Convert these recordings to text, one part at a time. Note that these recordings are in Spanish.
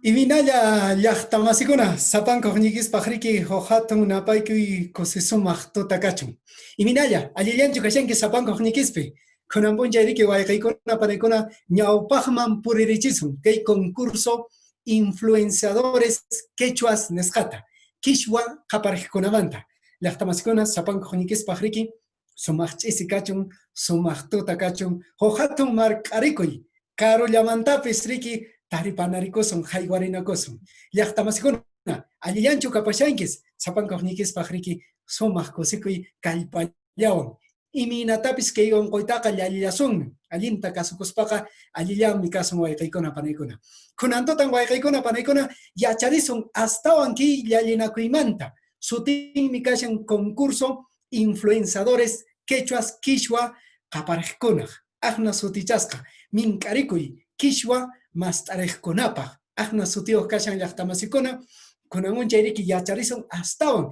Iminalla llaqtamasikuna sapankoq ñiqispa qriki hatun napaykuy kususumaq tuta kachun. Iminalla allillanchu kashanki sapankoq ñiqispi. Kunan puncha riki wayqaykuna panaykuna ñawpaqman puririchisun kay concurso influenciadores quechuas nisqata. Kishwa qaparikkunamanta. Llaqtamasikuna sapankoq ñiqispa qriki sumaq ch'isi kachun, sumaq tuta kachun, hatun marq'arikuy. Karullamantapis riki taripanarikusun, haywariнаkusun. Llaqtamasikuna, allillanchu kapashankis, sapankoq ñiqispaq riki sumaq kusikuy kallpallawan. Iminatapis kay unquytaqa llallasunmi. Allinta kasukuspaqa allillanmi kasun wayqaykuna panaykuna. Kunantutan wayqaykuna panaykuna yacharisun astawan ki llallinakuymanta. Sutinmi kashan concurso influenciadores quechuas kishwa qaparikkunaq. Aqna sutichasqa mink'arikuy kishwa mast'ariqkunapaq. Aqna sutiyuq kashan llaqtamasikuna, kunamuncha riki yacharisun astawan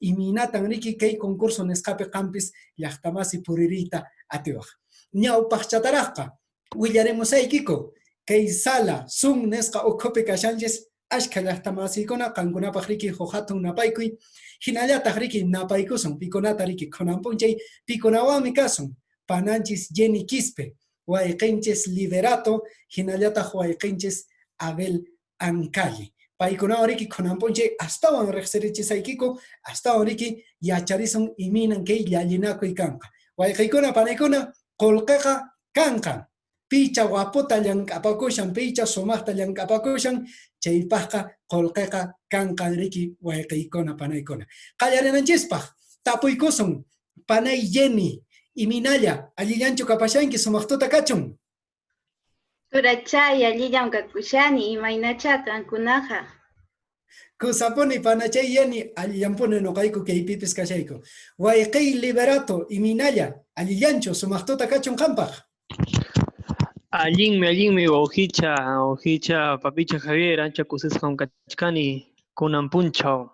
iminatan riki kay concurso nisqapi qampis llaqtamasi puririyta atiwaq. Ñawpaqchataraqqa willarimusaykiku kay sala sun nisqa ukhupi kashanchis ashka llaqtamasikuna qankunapaq riki hatun napaykuy hinallataq riki napaykusun pikunata riki kunanpunchay pikunawanmi kasun pananchis Jenny Quispe, wayqinchis Liberato, hinallataq wayqinchis Abel Ancalli. Paykunawan riki kunanpunchay astawan riqsirichisaykiku, astawan riki yacharisun iminan kay llallinakuy kanqa. Wayqaykuna panaykuna qullqiqa kanqa. Picha waputa llank'apakushan, picha sumaqta llank'apakushan, chaypaqqa qullqiqa kanqa riki wayqaykuna panaykuna. Qallarinanchispaq tapuykusun panay Jenny, iminalla allillanchu kapashanki sumaqtuta kachun. Turachay allillam kakushani imaynacha kankunaqa. Kusapuni panachay Jenny allillampuni nuqayku kaypipis kashayku. Wayqay Liberato iminalla allillanchu sumaqtuta kachun qampaq. Allinmi ojicha papicha Javier ancha kusisqan kachkani kunan punchaw.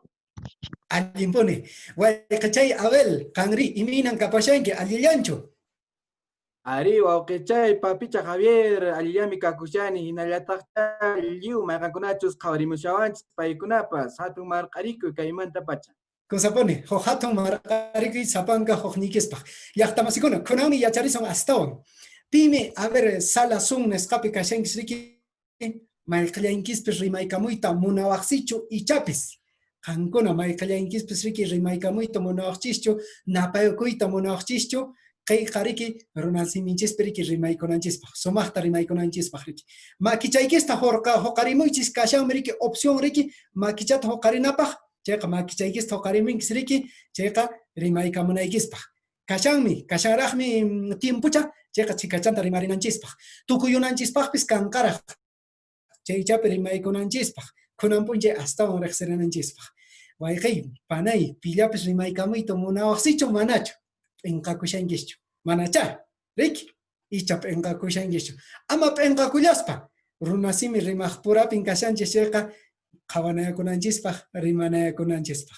Allimpuni. Wayqichay Abel qanri iminan kapashanki allillanchu. Ari wawqichay papicha Javier allillami kakushani hinallataqcha lliw mayqankunachus qhawarimushawanchis paykunapas hatun marq'arikuy kaymanta pacha. Kusapuni hatun marq'arikuy sapanka ñiqispaq. Llaqtamasikuna kunanmi yacharisun astawan. Pimi sala sun nisqapi kashankis riki mayqillankispis rimaykamuyta munawaqsichu ichapis. Qankuna mayqillankispis riki rimaykamuyta munawaqchischu, napayukuyta munawaqchischu, kay qariki runasiminchispi riki rimaykunanchispaq, sumaqta rimaykunanchispaq riki. Makichaykista huqarimuychis kashanmi riki opción riki makichata huqarinapaq, chayqa makichaykista huqarimunkis riki, chayqa rimaykamunaykispaq. Kashanraqmi tiempucha, chayqa chikachanta rimarinanchispaq. Tukuyunanchispaqpis kanqaraq. Chaychapi rimaykunanchispaq. Kunanpunchay astawan riqsirinanchispaq. Wayqay, panay, pillapis rimaykamuyta munawaqsichu manachu. P'inqakushankischu. Manacha, riki, icha p'inqakushankischu. Ama p'inqakullaspa, runasimi rimaqpurapin kashanchis chayqa qhawanayakunanchispaq, rimanayakunanchispaq.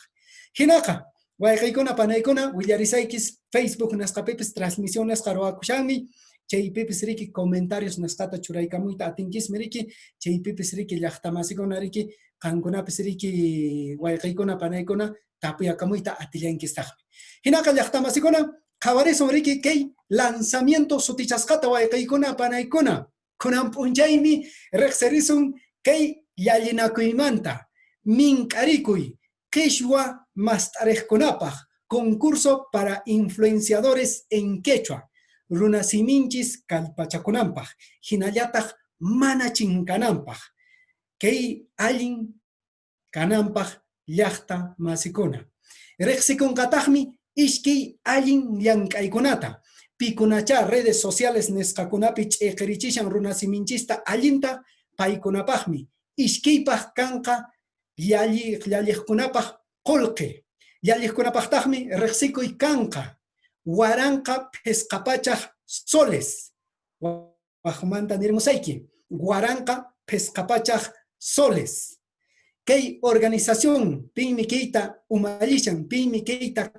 Hinaqa, wayqaykuna panaykuna willarisaykis Facebook nisqapipis transmisión nisqa ruwakushanmi, chaypipis riki comentarios nisqata churaykamuyta atinkismi riki, chaypipis riki llaqtamasikuna riki qankunapis riki wayqaykuna panaykuna tapuyakamuyta atillankistaqmi. Hinaqa llaqtamasikuna qhawarisun riki kay lanzamiento sutichasqata wayqaykuna panaykuna kunan p'unchaymi riqsirisun kay llallinakuymanta mink'arikuy Quechua mast'ariqkunapaq concurso para influenciadores en quechua runasiminchis kallpachakunanpaq hinallataq mana chinkananpaq kay allin kananpaq llaqta masikuna riqsikunqataqmi ishki allin llank'aykunata pikunacha redes sociales nisqakunapi ch'iqirichishan runasiminchista allinta paykunapaqmi ishkiypaq kanqa llalliqkunapaq qullqi. Llalliqkunapaqtaqmi riqsikuy kanqa. Waranqa pesqapachaq soles. Waqmanta nirmusayki. Waranqa pesqapachaq soles. Kay organización pinmi kayta umallishan, pinmi kayta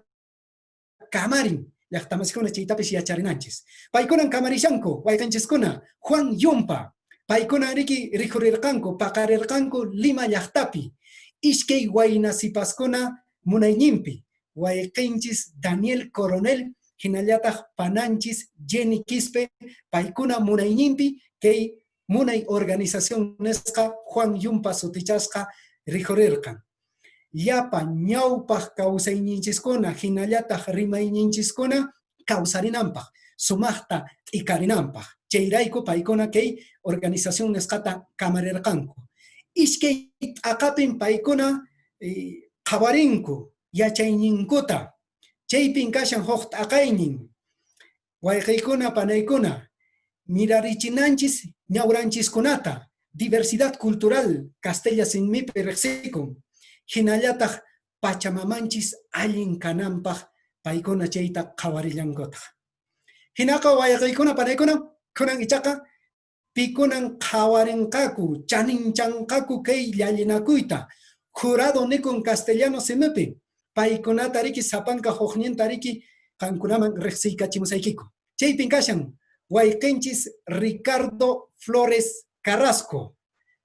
kamarin. Llaqtamasikuna chaytapis yacharinanchis. Paykunan kamarishanku wayqanchiskuna Juan Yumpa, paykuna riki rijurirqanku, paqarirqanku Lima llaqtapi. Iskay waynasipaskuna munayñinpi. Wayqinchis Daniel Coronel, hinallataq pananchis Jenny Quispe, paykuna munayñinpi, kay munay organización nesqa Juan Yumpa sutichasqa rijurirqan. Yapa ñawpaq kawsayninchiskuna, hinallataq rimayninchiskuna kawsarinanpaq, sumaqta t'ikarinanpaq. Chayrayku paykuna kay organización nesqata kamarirqanku. Iskay t'aqapin paykuna qawarinku yachayninkuta. Chaypin kashan huk t'aqaynin. Wayqiykuna panaykuna mirarichinanchis ñawranchiskunata, diversidad cultural Castilla Sinmipi riqsikun. Hinallataq Pachamamanchis allin kananpaq paykuna chayta qawarillankuta. Hinaqa wayqiykuna panaykuna kunan ichaqa pikunan qawarinqaku, chaninchanqaku kay llallinakuyta. Jurado nikun castellano simipi. Paykunata riki sapanka hukñinta riki qankunaman riqsiykachimusaykiku. Chaypin kashan wayqinchis Ricardo Flores Carrasco.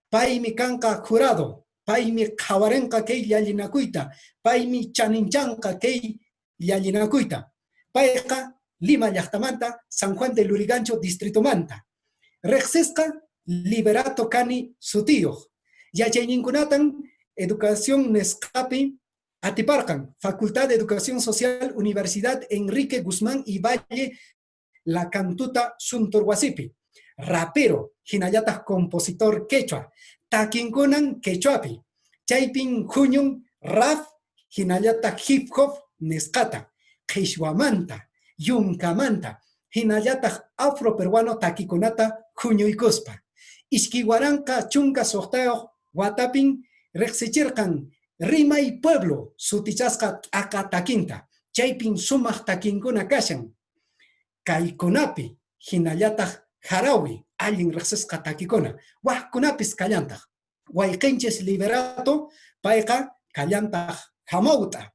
Paymi kanqa jurado. Paymi qawarinqa kay llallinakuyta. Paymi chaninchanqa kay llallinakuyta. Payqa Lima llaqtamanta, San Juan de Lurigancho distritomanta. Riqsisqa Liberato Cani sutiyuq. Yachayninkunatan educación nesqapi atiparqan. Facultad de Educación Social, Universidad Enrique Guzmán y Valle, La Cantuta Sunturwasipi. Rapero, hinallataq compositor quechua. Takinkunan quechuapi. Chaypin huñun rap, hinallataq hip hop nesqata. Qhishwamanta, yunkamanta, hinallataq afroperuano takikunata huñuykuspa. Ishkiwaranqa chunka suqtayuq watapin riqsichirqan Rimay Pueblo sutichasqa t'aqa takinta. Chaypin sumaq takinkuna kashan. Kaykunapi hinallataq Harawi, allin riqsisqa takikuna. Waqkunapis kallantaq. Wayqinchis Liberato, payqa kallantaq Hamawta.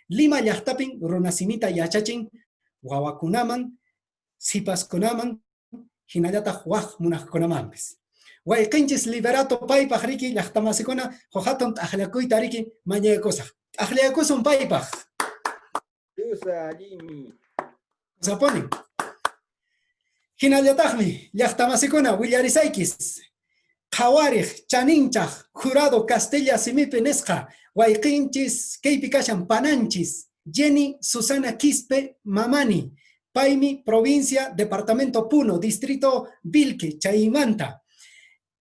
Lima llaqtapin runasimita yachachin wawakunaman, sipaskunaman, hinallataq waq munaqkunamanpis. Wayqinchis Liberato paypaq riki llaqtamasikuna hohatun t'aqllakuyta riki mañaykusaq. T'aqllakusun paypaq. Yusa Limi. Zaponin. Hinallataqmi llaqtamasikuna willarisaykis. Qhawarij, chaninchaq, jurado Castilla Simipi nisqa, wayqinchis kaypi kashan pananchis, Jenny Susana Quispe Mamani, Paymi, provincia, departamento Puno, distrito Vilque, Chaymanta.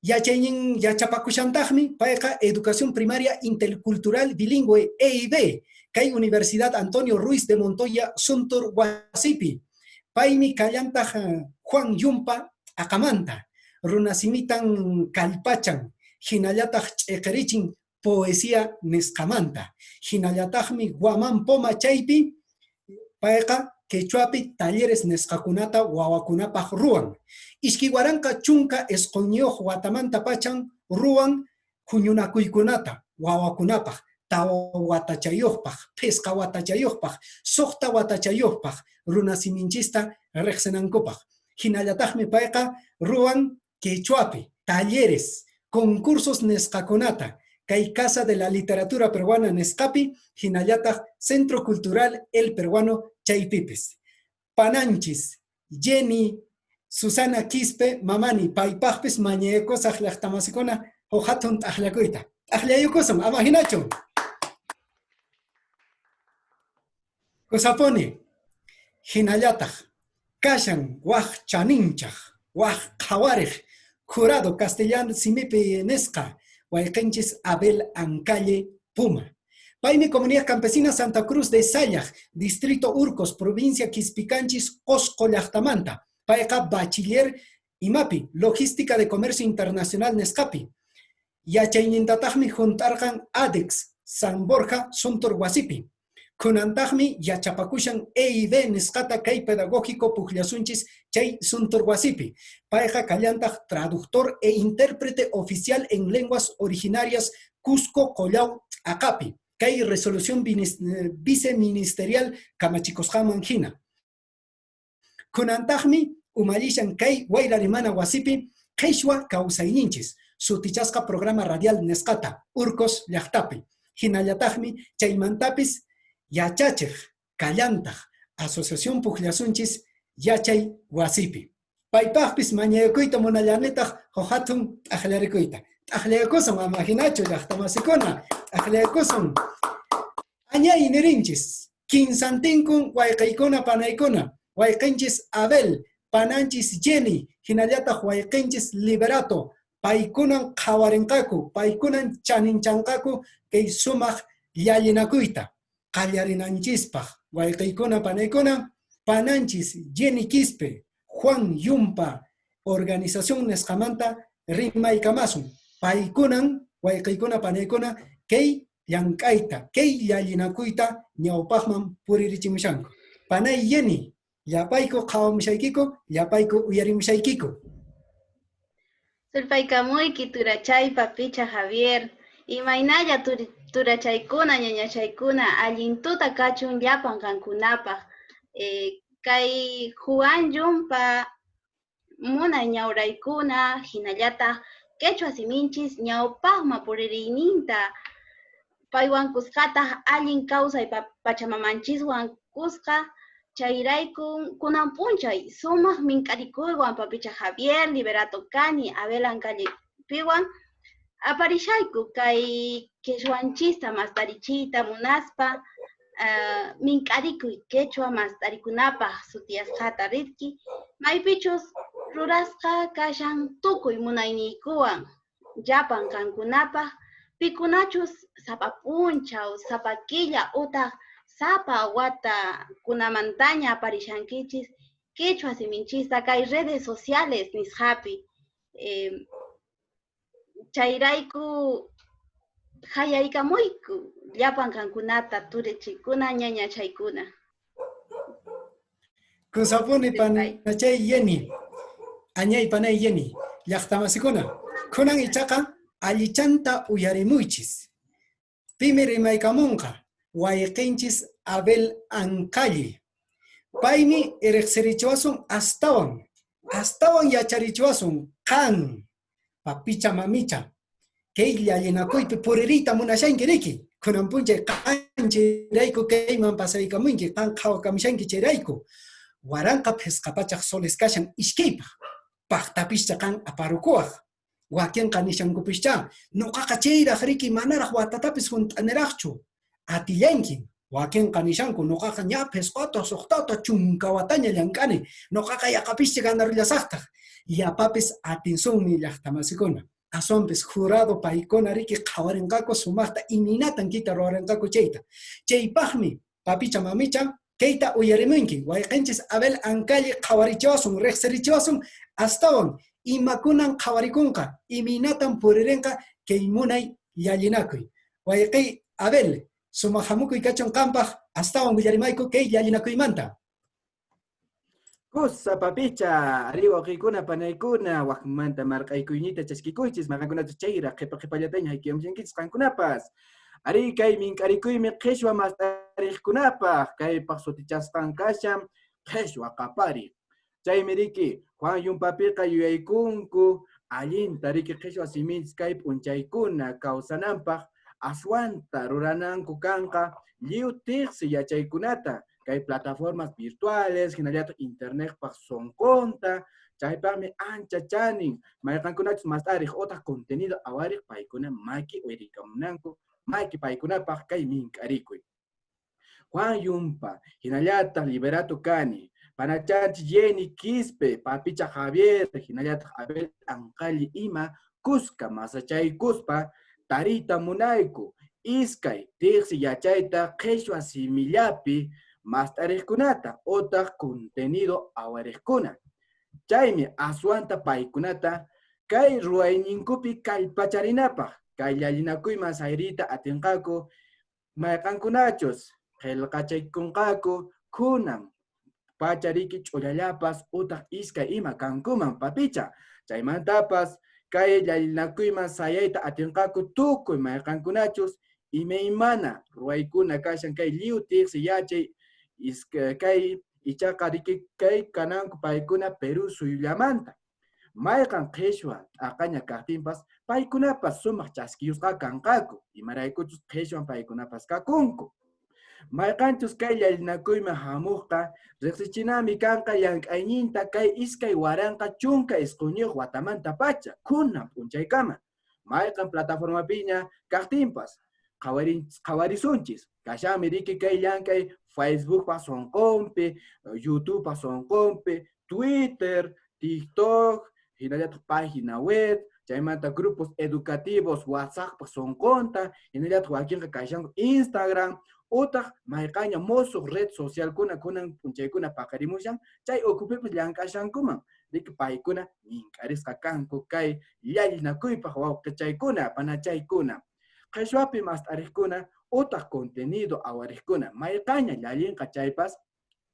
Yachapakushantaqmi, payqa educación primaria intercultural bilingüe EIB, kay Universidad Antonio Ruiz de Montoya, Sunturwasipi. Paymi kallantaq Juan Yumpa Acamanta, runasimitan Calpachan, hinallataq ch'eqerichin poesía nisqamanta. Hinallataqmi Guaman Poma chaypi, payqa quechuapi talleres nisqakunata wawakunapaq ruwan. Ishkiwaranqa chunka esqoñiyuq watamanta pachan ruwan huñunakuykunata wawakunapaq, tawa watachayuqpaq, pesqa watachayuqpaq, suqta watachayuqpaq, runasiminchista riqsinankupaq. Hinallataqmi payqa ruwan quechuapi, talleres, concursos nisqakunata, kay Casa de la Literatura Peruana nisqapi, hinallataq Centro Cultural El Peruano chaypipis. Pananchis, Jenny, Susana Quispe, Mamani, paypaqpis mañaykusaq llaqtamasikuna hohatun t'aqllakuyta. T'aqllayukusun, ama hinachun. Kusapuni, hinallataq, kashan waq chaninchaq, waq qhawarij, jurado castellano simipi nisqa, wayqinchis Abel Ancalle Puma. Paymi Comunidad Campesina Santa Cruz de Sayaj, Distrito Urcos, Provincia Quispicanchis, Cosco llaqtamanta. Payqa bachiller imapi, Logística de Comercio Internacional nesqapi. Yachaynintataqmi juntarqan ADEX, San Borja, Sunturwasipi. Kunantaqmi yachapakushan EIB nisqata kay pedagógico pukllasunchis chay Sunturwasipi. Payqa kallantaq traductor e intérprete oficial en lenguas originarias Cusco Collao Acapi. Kay resolución viceministerial kamachikosqaman hina. Kunantaqmi umalishan kay wayrarimana wasipi qeshwa kawsayninchis sutichasqa programa radial nesqata Urcos llaqtapi hinallataqmi chaymantapis yachachiq kallantaq asociación pukllasunchis yachay wasipi paypaqpis mañayakuyta munallanitaq hatun t'aqllarikuyta t'aqllayakusun amahinachu llaqtamasikuna t'aqllayakusun añay nirinchis kinsantinkun wayqaykuna panaykuna wayqinchis Abel pananchis Jenny hinallataq wayqinchis Liberato paykunan qhawarinqaku paykunan chaninchanqaku kay sumaq llallinakuyta qallarinanchispaq wayqaykuna panaykuna pananchis Jenny Quispe Juan Yumpa organización nesqamanta rimaykamasun paykunan wayqaykuna panaykuna kay llank'ayta kay llallinakuyta ñawpaqman puririchimushanku panay Jenny llapayku qhawamushaykiku llapayku uyarimushaykiku Sulpaykamuyki turachay papicha Javier imaynalla turachaykuna ñañachaykuna allintuta kachun llapan kankunapaq kay Juan Yumpa munay ñawraykuna hinallataq quechua siminchis ñawpaqman puririyninta paywan kusqataq allin kawsay pachamanchiswan kusqa chayrayku kunan punchay sumaq mink'arikuywan papicha Javier Liberato Kani Abel Ancallipiwan aparishayku kay quechuanchista mastarichiyta munaspa mink'arikuy quechua mastarikunapaq sutiyasqata ritki maypichus rurasqa kashan tukuy munayniykuwan llapan kankunapaq pikunachus sapa punchaw sapa killa utaq sapa wata kunamantaña aparishankichis quechua siminchista kay redes sociales nisqapi chayrayku hayaykamuyku llapan kankunata turichiykuna ñañachaykuna kusapuni panachay Jenny añay panay Jenny llaqtamasikuna kunan ichaqa allichanta uyarimuychis pimi rimaykamunqa wayqinchis Abel Ancalli paymi eriqsirichiwasun astawan yacharichiwasun qan papicha mamicha kay llallinakuypi puririyta munashanki riki kunan punchay qanchirayku kayman pasaykamunki qan qhawakamishanki chayrayku waranqa phisqapachaq soles kashan ishkaypaq paqtapischa qan aparukuwaq wakinqa nishankupischa nuqaqa chayraq riki manaraq watatapis hunt'aniraqchu atillanki wakinqa nishanku nuqaqa ña phisqata suqtata chunkawataña llank'ani nuqaqa yaqapischa ganarullasaqtaq yapapis atinsunmi llaqtamasikuna aswanpis jurado paykuna riki qhawarinqaku sumaqta iminatan kita ruwarinqaku chayta chaypaqmi papicha mamicha kayta uyarimunki wayqinchis Abel Ancalli qhawarichiwasun riqsirichiwasun astawan imakunan qhawarikunqa iminatan puririnqa kay munay llallinakuy wayqi Abel sumaq hamukuy kachun qampaq astawan willarimayku kay llallinakuymanta Kusa papicha, arriba qikuna panaykuna, waqmanta marqaykuynita chaskikuychis, maqankunata chayra, qipallataña haykiyamchankichis qankunapas. Ari kay mink'arikuymi qhishwa mastariqkunapaq, kaypaq sutichasqan kasham, qhishwa qapari. Chaymi riki, Juan Yumpapiqa yuyaykunku, allinta riki qhishwa siminchis kay p'unchaykuna kawsananpaq, aswanta rurananku kanqa, lliw tiqsi yachaykunata, kay plataformas virtuales, hinallataq internet paq sonkonta, chaypaqmi ancha chanin, mayqankunachus mastariq otaq contenido awariq paykuna maki uyrikamunanku, maki paykunapaq kay mink'arikuy. Juan Yumpa, hinallataq Liberato Kani, panachanchis Jenny Quispe, papicha Javier, hinallataq Abel Ancalli ima, kusqa masachaykuspa, tarita munayku, iskay tiqsi yachayta qhishwa simillapi, mastariqkunata otaq contenido awariqkuna. Chaymi aswanta paykunata kay ruwayninkupi kallpacharinapaq, kay llallinakuyman sayrita atinqaku, mayqankunachus qillqachaykunqaku kunan pachariki ch'ullallapas utaq iskay ima kankuman papicha. Chaymantapas kay llallinakuyman sayayta atinqaku tukuy mayqankunachus imaymana ruwaykuna kashan kay lliw tiqsi yachay kay ichaqa riki kay kananku paykuna Perú suyullamanta. mayqan qhichwa aqaña kaqtinpas paykunapas sumaq chaskiyusqa kanqaku imaraykuchus qhichwan paykunapas kakunku mayqanchus kay llallinakuyman hamuqqa riqsichinami kanqa llank'ayninta kay iskay waranqa chunka isquñuq watamanta pacha kunan p'unchaykama mayqan plataformapiña kaqtinpas qhawarisunchis kashanmi riki kay llank'ay Facebookpa sonqonpi YouTubepa sonqonpi Twitter TikTok hinallataq página web chaymanta grupos educativos WhatsApppa sonqonta hinallataq wakinqa kashanku Instagram utaq mayqaña musuq red social kunan p'unchaykuna paqarimushan chay ukhupipas llank'ashankuman riki paykuna mink'arisqa kanku kay llallinakuypaq wawqichaykuna panachaykuna qhichwapi mast'ariqkuna utaq contenido awariqkuna mayqaña llallinqa chaypas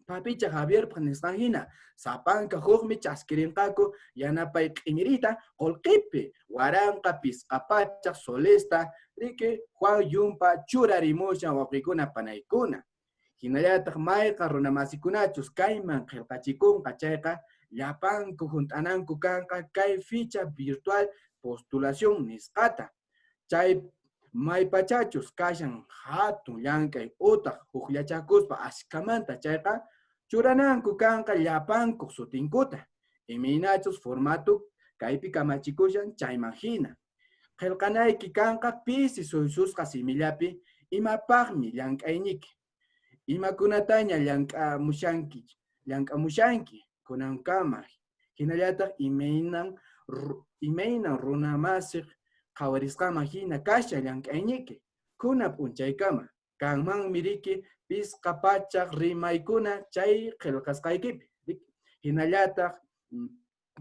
Papicha Javierpaq nisqan hina sapanka hukmi chaskirinqaku yanapay q'imirita qullqipi waranqa pisqapachaq solesta riki Juan Yumpa churarimushan wawqikuna panaykuna hinallataq mayqa runamasikunachu kayman qillqachikunqa chayqa llapanku hunt'ananku kanqa kay ficha virtual postulación nisqata chay maypachachus kashan hatun llank'ay utaq hukllachakuspa ashkamanta chayqa churananku kanqa llapanku sutinkuta imaynachus formato kaypi kamachikushan chayman hina qillqanayki kanqa pisi suysusqa simillapi imapaqmi llank'ayniki imakunataña llank'amushanki kunankama hinallataq imaynan runa masiq qhawarisqama hina kasha llank'ayniki kuna p'unchaykama kanmanmi riki pisqapachaq rimaykuna chay qillqasqaykipi hinallataq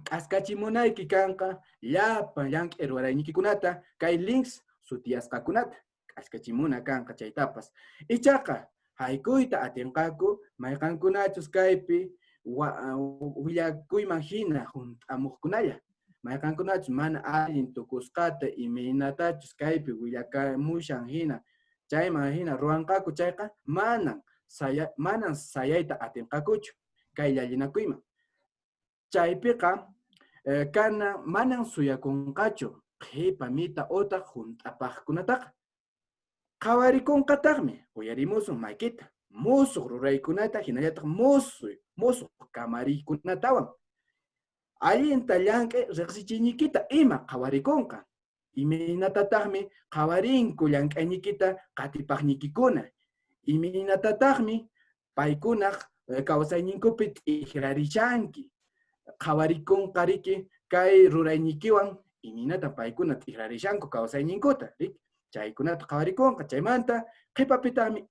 k'askachimunayki kanqa llapan llank'ay ruwaraynikikunata kay links sutiyasqakunata k'askachimuna kanqa chaytapas ichaqa haykuyta atinqaku mayqankunachus kaypi willakuyman hina hunt'amuqkunalla mayqankunachus mana allin tukusqata imaynatachus kaypi willakamushan hina chayman hina ruwanqaku chayqa manan sayayta atinqakuchu kay llallinakuyman chaypiqa kana manan suyakunqachu qhipa mita utaq hunt'apaqkunataqa qhawarikunqataqmi uyarimusun maykita musuq ruraykunata hinallataq musuq kamariykunatawan allinta llank'ay riqsichinikita ima qhawarikunqa imaynatataqmi qhawarinku llank'aynikita qatipaqnikikuna imaynatataqmi paykunaq kawsayninkupi t'ijrarishanki qhawarikunqa riki kay ruraynikiwan imaynata paykuna t'ijrarishanku kawsayninkuta chaykunata qhawarikunqa chaymanta qhipapitaqmi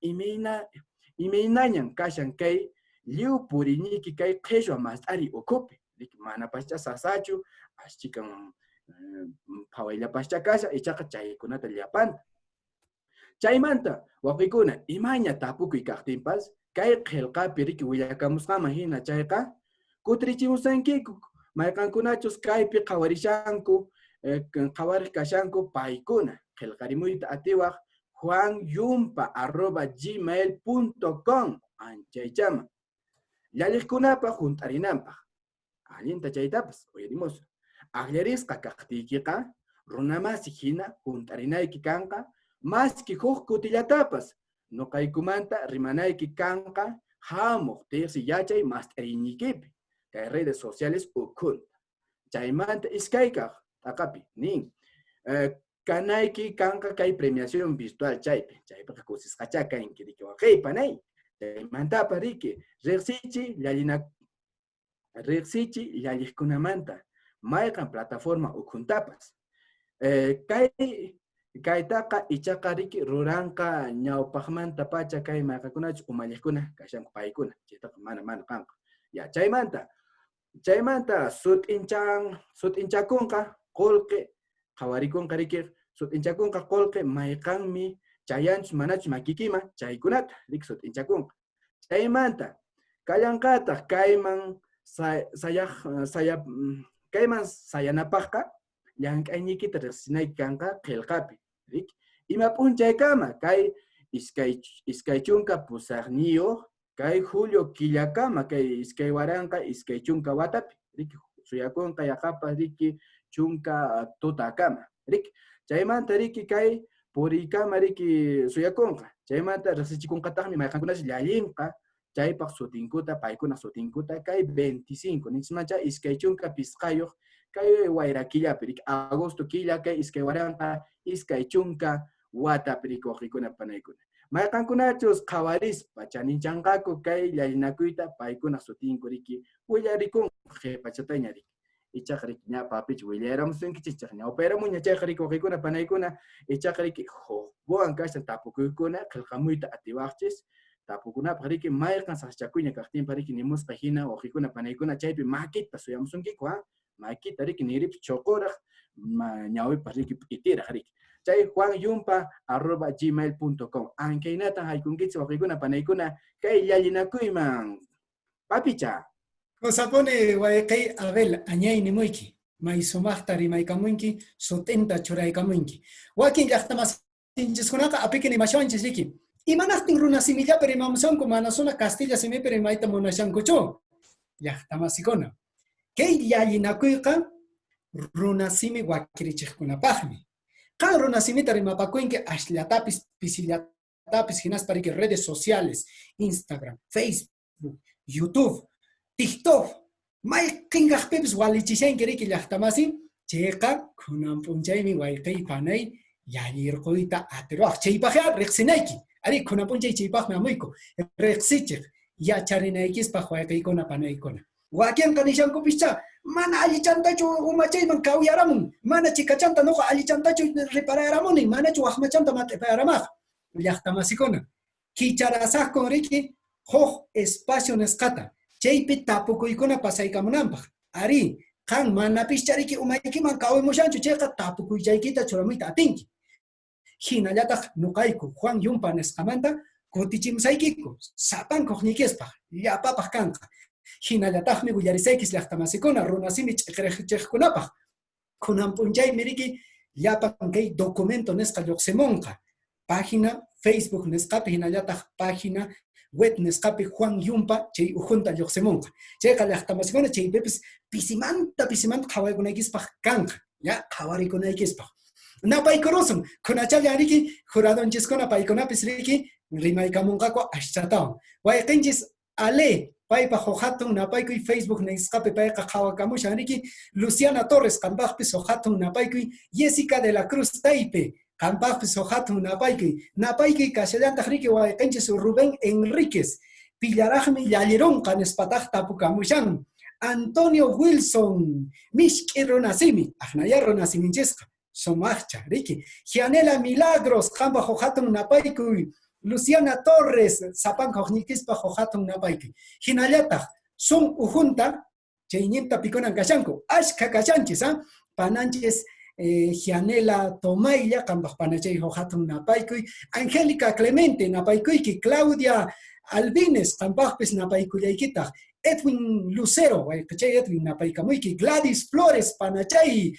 imaynañan kashan kay lliw puriyniki kay qhichwa mast'ari ukhupi mana pascha sasachu ashchikan phawayllapascha kasha ichaqa chaykunata llapanta chaymanta waqikuna imaña tapukuy kaqtinpas kay qillqapi riki willakamusqaman hina chayqa kutrichimusankiku mayqankunachus kaypi qhawarishanku qhawariq kashanku paykuna qillqarimuyta atiwaq juanyumpa@gmail.com anchaychama llalliqkunapaq hunt'arinanpaq allinta chaytapas uyarimusun aqllarisqa kaqtiykiqa runamasi hina hunt'arinayki kanqa maski huk kutillatapas nuqaykumanta rimanayki kanqa hamuq tiqsi yachay mast'ariynikipi kay redes sociales ukhunta chaymanta iskaykaq t'aqapi nin kanayki kanqa kay premiación virtual chaypiqa kusisqacha kanki riki waqaypanay chaymantapa riki riqsichi llalliqkunamanta mayqan plataforma ukhuntapas kaytaqa ichaqa riki ruranqa ñawpaqmanta pacha kay mayqankunachu umalliqkuna kashanku paykuna chaytaqa mana kanqa ya chaymanta sut'inchakunqa qullqi qhawarikunqa riki sut'inchakunqa qullqi mayqanmi chayanchus manachus makikiman chaykunata riki sut'inchakunqa chaymanta kallanqataq kayman sayanapaqqa llank'aynikita riqsinayki kanqa qillqapi riki ima p'unchaykama kay iskay chunka pusaqniyuq kay julio killakama kay iskay waranqa iskay chunka watapi riki suyakunqa yaqapas riki chunka tutakama riki chaymanta riki kay purikama riki suyakunqa chaymanta riqsichikunqataqmi mayqankunashi llallinqa chaypaq sutinkuta paykuna sutinkuta kay 25 nismancha iskay chunka pisqayuq kay wayra killapi riki agosto killa kay iskay waranqa iskay chunka watapi rikuqrikuna panaykuna mayqankunachus qhawarispa chaninchanqaku kay llallinakuyta paykuna sutinku riki willarikun qhipachatayña riki ichaq riki ña papichu willaramusunkichis chaq ñawpayramun ña chayqa rikuqrikuna panaykuna ichaq riki huqwan kashan tapukuykuna qillqamuyta atiwaqchis tapukunapaq riki mayqan saqchakuyña kaqtinpa riki nimusqa hina uqikuna panaykuna chaypi makita suyamusunkiku makita riki nirip choqoraq ñawipas riki p'itiraq riki chay juanyumpa@gmail.com ankaynatan haykunkichis uqikuna panaykuna kay llallinakuyman papicha Kusapuni wayqay Abel añayni muyki may sumaqta rimaykamunki sutenta churaykamunki wakin llaqtamasinchikkunaqa apiki nimashawanchis riki imanaqtin runa simillapi rimamusanku manasuna Castilla simipi rimayta munashankuchu llaqtamasikuna kay llallinakuyqa runa simi wakirichiqkunapaqmi qan runa simita rimapakuyki ashlatapis pisillatapis hinaspa riki redes sociales Instagram, Facebook, YouTube, TikTok may qinqaqpipis walichishanki riki llaqtamasi chayqa kunan p'unchaymi wayqay panay llallirquyta atiruwaq chaypaqqa riqsinayki ari kunan p'unchay chaypaqmi amuyku riqsichiq yacharinaykispa wayqaykuna panaykuna wakinqa nishankupischa mana allichantachu umachayman kawyaramun mana chikachanta nuqa allichantachu riparayaramunin manachu waqmachanta mat'ipayaramaq llaqtamasikuna kicharasaqkun riki huk espacio nisqata chaypi tapukuykuna pasaykamunanpaq ari qan manapischa riki umaykiman kawaymushanchu chayqa tapukuychaykita churamuyta atinki hinallataq nuqayku Juan Yumpa nisqamanta kutichimsaykiku sapankuqnikispaq llapapaq kanqa hinallataqmi willarisaykis llaqtamasikuna runasimi ch'iqriqchiqkunapaq kunan p'unchaymi riki llapan kay documento nisqa lluqsimunqa página Facebook nisqapi hinallataq página web nisqapi Juan Yumpa chay ujunta lluqsimunqa chayqa llaqtamasikuna chaypipis pisimanta qhawaykunaykispaq kanqa ya qhawarikunaykispak napaykurusun kunachalla riki juradonchiskuna paykunapis riki rimaykamunqaku ashchatawan wayqinchis ale paypa hohatun napaykuy Facebook nisqapi payqa qhawakamushan riki Luciana Torres qampaqpis hohatun napaykuy Jessica de la Cruz Taipe qampaqpis hohatun napaykuy kashallantaq riki wayqinchis Rubén Enríquez pillaraqmi llallironqa nispataq tapukamushan Antonio Wilson mishk'i runasimi aqnaya runasiminchesqa somaqcha riki Gianela Milagros qampa hohatun napaykuy Luciana Torres sapanka huknikispa hohatun napaykuy hinallataq son ujunta chayninta pikunan kashanku ashka kashanchis pananchis Gianela Tomaylla qampaq panachay hohatun napaykuy Angélica Clemente napaykuyki Claudia Albines qampaqpis napaykullaykitaq Edwin Lucero wayqichay Edwin napaykamuyki Gladys Flores panachay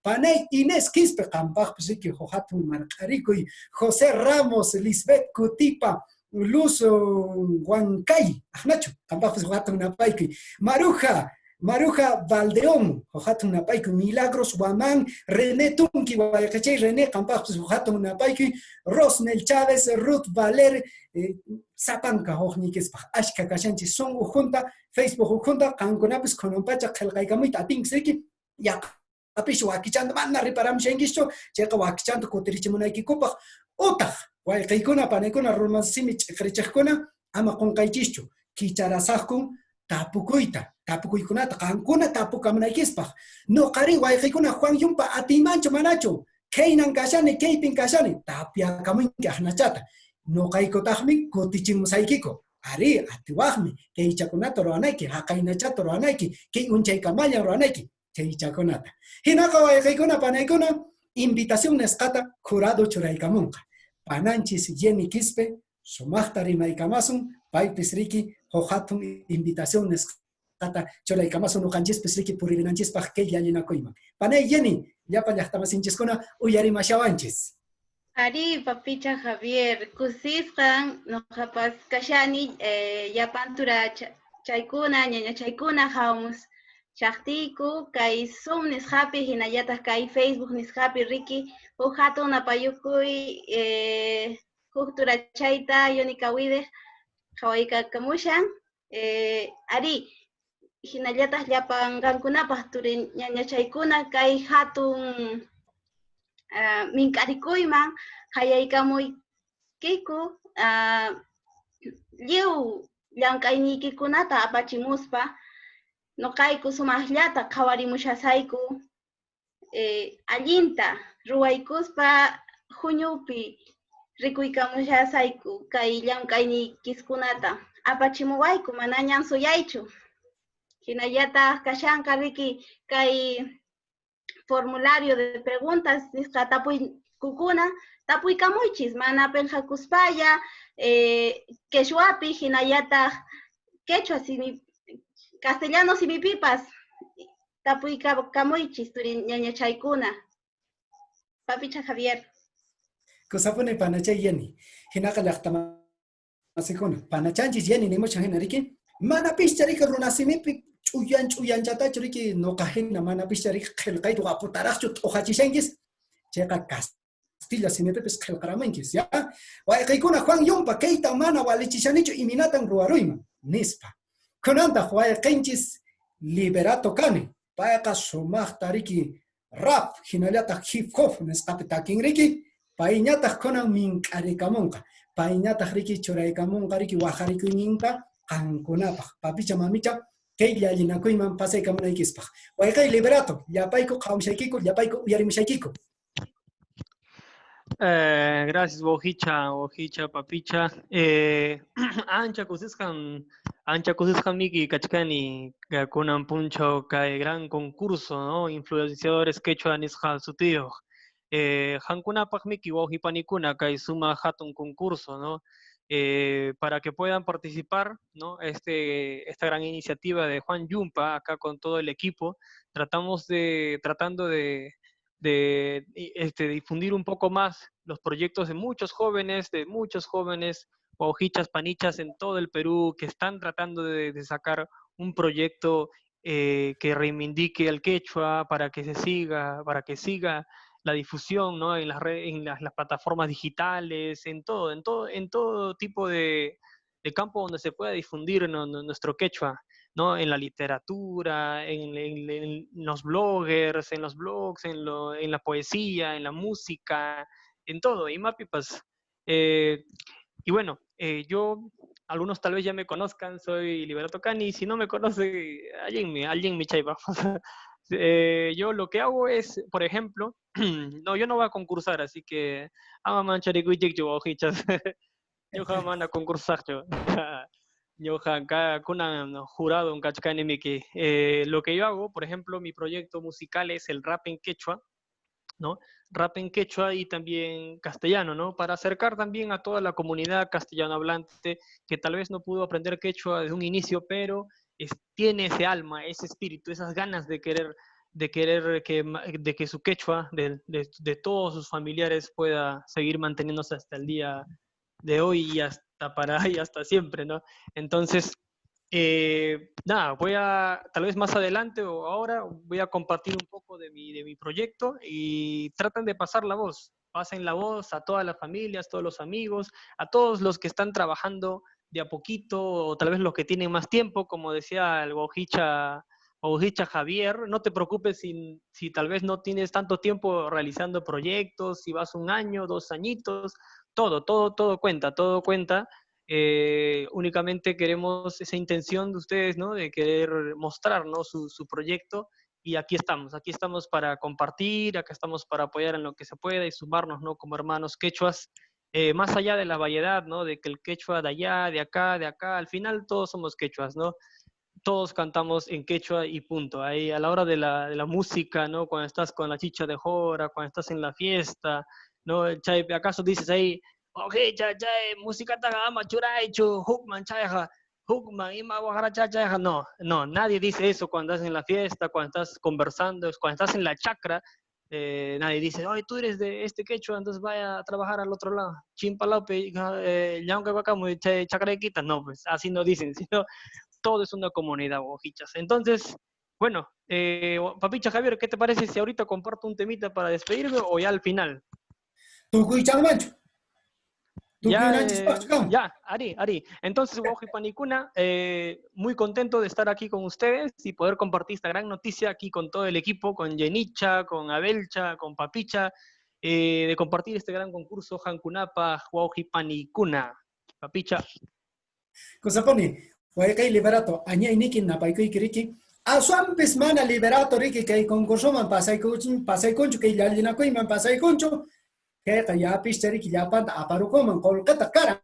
Panay Inés Quispe qampaqpis riki hohatun marqarikuy José Ramos Lisbeth Cutipa Luz Huancay ajnachu qampaqpis hohatun napaykuy Maruja Valdeón hohatun napaykuy Milagros Guamán René Tunki wayqichay René qampaqpis hohatun napaykuy Rosnel Chávez Ruth Valer sapanka huknikispaq ashka kashanchis son ujunta Facebook ujunta qankunapis kunanpacha qillqaykamuyta atinchis riki apish wakichanta mana riparamushankichu chayqa wakichanta kutirichimunaykikupaq utaq wayqaykuna panaykuna runasimi ch'iqrichiqkuna ama qunqaychischu kicharasaqkun tapukuykunata qankuna tapukamunaykispaq nuqari wayqaykuna Juan Yumpa atimanchu manachu kaynan kashani kaypin kashani tapiakamunki ahnachata nuqaykutaqmi kutichimusaykiku ari atiwaqmi kay ichakunata ruwanayki haqaynachata ruwanayki kay unchaykamallan ruwanayki chaychakunata hinaqa wayqaykuna panaykuna invitación nisqata jurado churaykamunqa pananchis Jenny Quispe sumaqta rimaykamasun paypis riki hohatun invitación nisqata churaykamasun nuqanchispis riki puririnanchispaq kay llallinakuyman panay Jenny llapa llaqtamasinchiskuna uyarimashawanchis Ari papicha Javier kusisqan nuqapas kashani llapan tura chaykuna ñaña chaykuna hawamus Shaktiku, kai Zoom nisqapi, hinallataq kai Facebook nisqapi riki, huk hatun apayukuy, huk turachayta yunikawidej, qhawaykakamushan, ari, hinallataq llapan qankunapaq turin ñañachaykuna kay hatun mink'arikuyman hayaykамuykiku, lliw llank'ayniykikunata apachimuspa, nuqayku sumaqllata qhawarimushasayku, allinta ruwaykuspa huñupi rikuykamushasayku kay llank'ayniykiskunata apachimuwayku manañan suyaychu. Hinallataq kashanqa riki kay formulario de preguntas nisqa tapuykukuna tapuykamuychis mana penqakuspalla, quechwapi hinallataq quechua simi castellano simipipas tapuykamuychis turin ñañachaykuna. Papicha Javier. Kusapuni panachay yani. Hinaka llaqtamasikuna. Panachanchis yani nimushan hina riki. Mana pischarika runasimipi ch'uyan chatachu riki nuqahina mana pischarika qillqaytu aputaraqchu t'uhachishankis. Chayqa Castilla simipipis qillqaramunkis, ya. Wayqiykuna Juan Yumpa kayta mana walichishanichu iminatan ruwaruyman nispa. Kunantaq wayqinchis Liberato kani. Payqa sumaqta riki rap hinallataq hip hop nisqapi takin riki. Payñataq kunan mink'arikamunqa. Payñataq riki churaykamunqa riki wajarikuyninta qankunapaq. Papicha mamicha kay llallinakuyman pasaykamunaykispaq. Wayqay Liberato, llapayku qhawmushaykiku, llapayku uyarimushaykiku. Gracias, Bojicha, Papicha. Ancha kusisqan miki kachkani kunan puncho kay gran concurso, ¿no? Influenciadores quechua nisqa sutiyoq. Hankunapaq miki wawqipanikuna kay suma hatun concurso, ¿no? Para que puedan participar, ¿no? Esta gran iniciativa de Juan Yumpa, acá con todo el equipo, tratando de difundir un poco más los proyectos de muchos jóvenes, guaujichas, panichas en todo el Perú, que están tratando de sacar un proyecto que reivindique el quechua para que siga la difusión, ¿no? En las plataformas digitales, en todo tipo de campo donde se pueda difundir, ¿no? Nuestro quechua, ¿no? En la literatura, en los bloggers, en los blogs, en la poesía, en la música, en todo. Y Mapipas. Y bueno, algunos tal vez ya me conozcan, soy Liberato Cani. Si no me conoce, alguien me chaiba. Yo lo que hago es, por ejemplo, yo no voy a concursar, así que yo jamás a concursar. Yo con un jurado un cachcanemiki. Lo que yo hago, por ejemplo, mi proyecto musical es el rap en quechua, ¿no? Rap en quechua y también castellano, ¿no? Para acercar también a toda la comunidad castellano hablante que tal vez no pudo aprender quechua desde un inicio, pero tiene ese alma, ese espíritu, esas ganas de querer que su quechua, de todos sus familiares, pueda seguir manteniéndose hasta el día de hoy y hasta siempre, ¿no? Entonces, tal vez más adelante o ahora voy a compartir un poco de mi proyecto y traten de pasar la voz. Pasen la voz a todas las familias, todos los amigos, a todos los que están trabajando de a poquito, o tal vez los que tienen más tiempo, como decía el Bojicha Javier. No te preocupes si tal vez no tienes tanto tiempo realizando proyectos, si vas 1 año, 2 añitos, todo cuenta. Únicamente queremos esa intención de ustedes, ¿no? De querer mostrar, ¿no? su proyecto, y aquí estamos para compartir, acá estamos para apoyar en lo que se pueda y sumarnos, ¿no? Como hermanos quechuas, más allá de la variedad, ¿no? De que el quechua de allá, de acá, al final todos somos quechuas, ¿no? Todos cantamos en quechua y punto. Ahí a la hora de la música, ¿no? Cuando estás con la chicha de jora, cuando estás en la fiesta, ¿no? ¿Acaso dices ahí, okay, música tagama, churaichu, hukman, chayja, hukman, ima guajara, chayja? No, nadie dice eso cuando estás en la fiesta, cuando estás conversando, cuando estás en la chacra. Nadie dice, oye, tú eres de este quechua, entonces vaya a trabajar al otro lado. Chimpalope, chacra quita. No, pues así no dicen, sino todo es una comunidad, Bojichas. Entonces, Bueno, Papicha Javier, ¿qué te parece si ahorita comparto un temita para despedirme o ya al final? Tukuy chanmanchu. Tukuy Ya, nanchis pachkam. ya, Ari. Entonces, Wauji Panicuna, muy contento de estar aquí con ustedes y poder compartir esta gran noticia aquí con todo el equipo, con Yenicha, con Abelcha, con Papicha, de compartir este gran concurso Hankunapa Wauji Panicuna. Papicha. Kusaponi, kay liberato, anyay nikin na paikoy kiriki. Asuampis mana liberato riki kay concurso man pasay concho kay lalina koy man pasay concho. Kaya kaya pisteri ki yapan aparuko man kolkata kara.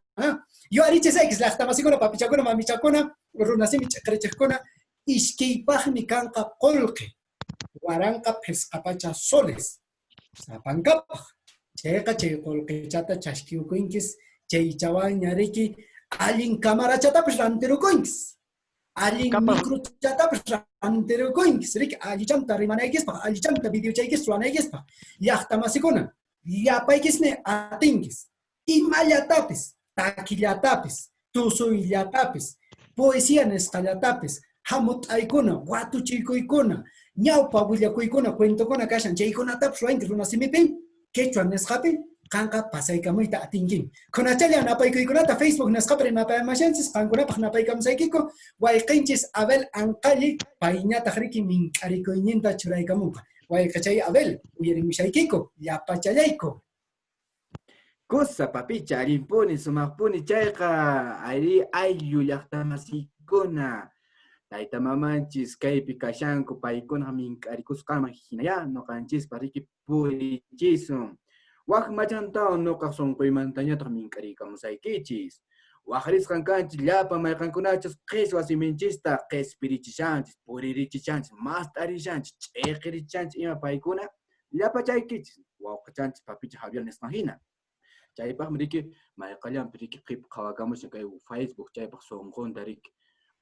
Yo ariche sex la hasta masikona papichakona mamichakona runasimi chakrechakona iskipahmi kanka kolke. Waranka pescapacha soles. Sapankapa. Cheka che kolke chata chashkiukuinkis che chawan yariki alin cámara chata pues ranterukuinkis. Alin micro chata pues ranterukuinkis. Rik alichamta rimanaikis pa alichamta video chaikis ruanaikis pa. Yahta masikona. Yapaikisne atingis. Imayatapis. Taquillatapis. Tusuyatapis. Poesía nescallatapis. Hamut aikuna. Watu chikoikuna. Ñawpa willakuykuna cuentokuna kashan chaykunatapas ruwanki runasimipi quechua nisqapi qanqa pasaykamuyta atinkin kunachalla napaykuykunata Facebook nisqapi rimapayamashanchis qankunapaq napaykamusaykiku wayqinchis Abel Anqalli payñataq riki mink'arikuyninta churaykamunqa wayqichay Abel uyarimushaykiku yapachallayku. Cosa papicha arimpuni sumaqpuni chayqa ari ayllu llaqtamasikuna Taita mamanchis kaypi kashanku paykuna mink'arikusqama hinaya noqanchispa riki purichisum. Waq machantaw noqaq sunquymantañataq mink'arikamusaykichis. Waqrisqan kanchis llapa mayqankunachus qis wasiminchista qespirichishanchis, puririchishanchis, mast'arishanchis, ch'iqirichishanchis ima paykuna llapa chaykichis. Wawqichanchis papicha Javier nisqan hina. Chaypaqmi riki mayqallanpi riki qhip qhawakamushan kay Facebook chaypaq sunqunta riki.